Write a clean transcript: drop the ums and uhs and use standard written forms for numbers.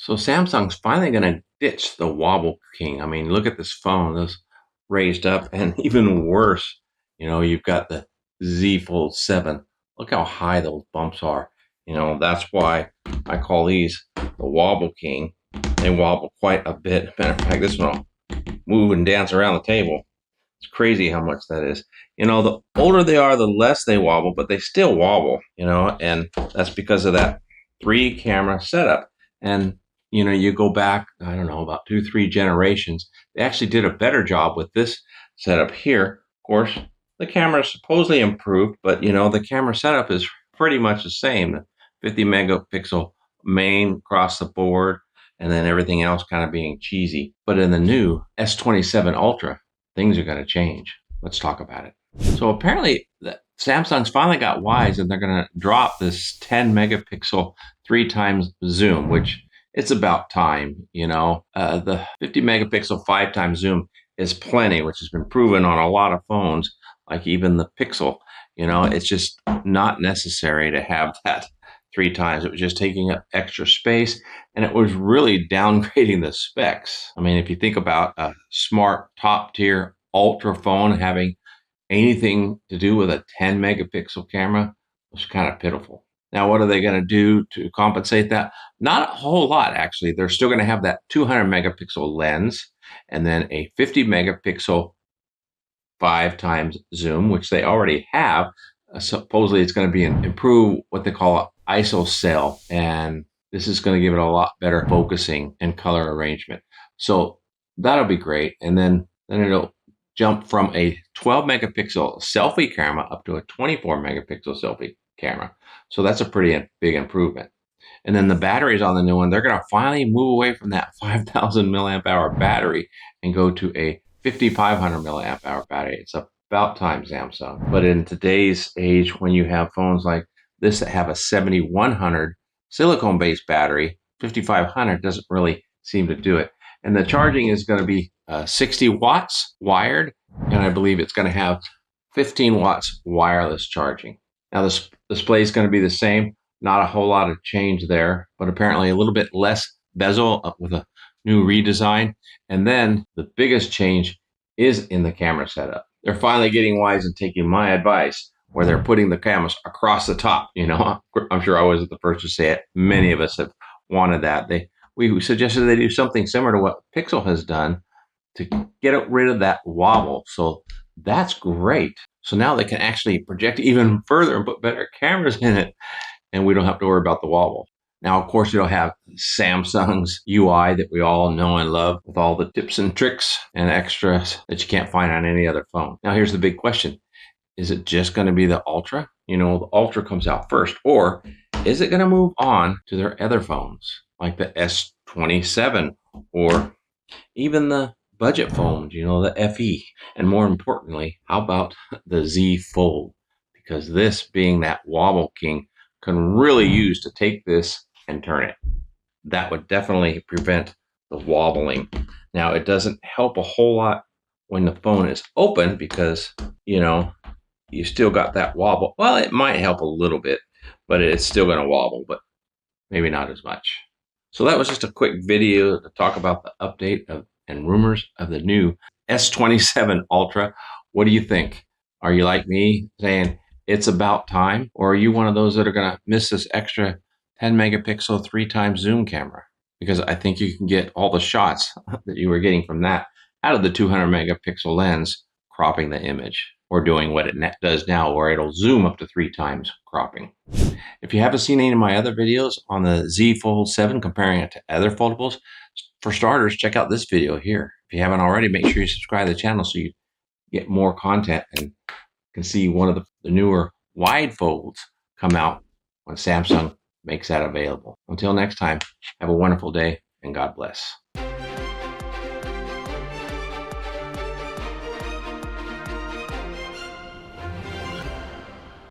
So Samsung's finally going to ditch the wobble king. I mean, look at this phone. This raised up, and even worse, you've got the Z Fold 7. Look how high those bumps are. That's why I call these the wobble king. They wobble quite a bit. Matter of fact, this one will move and dance around the table. It's crazy how much that is. The older they are, the less they wobble, but they still wobble, and that's because of that 3-camera setup. And you go back, I don't know, about 2-3 generations, they actually did a better job with this setup here. Of course, the camera supposedly improved, but the camera setup is pretty much the same. The 50 megapixel main across the board, and then everything else kind of being cheesy. But in the new S27 Ultra, things are going to change. Let's talk about it. So apparently, Samsung's finally got wise, and they're going to drop this 10 megapixel 3 times zoom, which it's about time. The 50 megapixel 5 times zoom is plenty, which has been proven on a lot of phones, like even the Pixel. It's just not necessary to have that 3 times. It was just taking up extra space, and it was really downgrading the specs. I mean, if you think about a smart top tier ultra phone having anything to do with a 10 megapixel camera, it's kind of pitiful. Now, what are they going to do to compensate that? Not a whole lot, actually. They're still going to have that 200 megapixel lens and then a 50 megapixel 5 times zoom, which they already have. Supposedly, it's going to be improve what they call ISO cell, and this is going to give it a lot better focusing and color arrangement. So that'll be great. And then it'll jump from a 12 megapixel selfie camera up to a 24 megapixel selfie camera. So that's a pretty big improvement. And then the batteries on the new one, they're going to finally move away from that 5,000 milliamp hour battery and go to a 5,500 milliamp hour battery. It's about time, Samsung. But in today's age, when you have phones like this that have a 7100 silicone-based battery, 5,500 doesn't really seem to do it. And the charging is going to be 60 watts wired, and I believe it's going to have 15 watts wireless charging. Now, this display is going to be the same. Not a whole lot of change there, but apparently a little bit less bezel with a new redesign. And then the biggest change is in the camera setup. They're finally getting wise and taking my advice, where they're putting the cameras across the top. I'm sure I wasn't the first to say it. Many of us have wanted that. We suggested they do something similar to what Pixel has done to get rid of that wobble. So that's great. So now they can actually project even further and put better cameras in it, and we don't have to worry about the wobble. Now, of course, it'll have Samsung's UI that we all know and love, with all the tips and tricks and extras that you can't find on any other phone. Now, here's the big question. Is it just going to be the Ultra? The Ultra comes out first, or is it going to move on to their other phones, like the S27, or even the budget phones, the FE? And more importantly, how about the Z Fold? Because this, being that wobble king, can really use to take this and turn it. That would definitely prevent the wobbling. Now, it doesn't help a whole lot when the phone is open, because, you still got that wobble. Well, it might help a little bit, but it's still going to wobble, but maybe not as much. So that was just a quick video to talk about the update and rumors of the new S27 Ultra. What do you think? Are you like me, saying it's about time? Or are you one of those that are going to miss this extra 10 megapixel 3 times zoom camera? Because I think you can get all the shots that you were getting from that out of the 200 megapixel lens, cropping the image, or doing what it does now, where it'll zoom up to 3 times cropping. If you haven't seen any of my other videos on the Z Fold 7, comparing it to other foldables, for starters, check out this video here. If you haven't already, make sure you subscribe to the channel so you get more content and can see one of the newer wide folds come out when Samsung makes that available. Until next time, have a wonderful day, and God bless.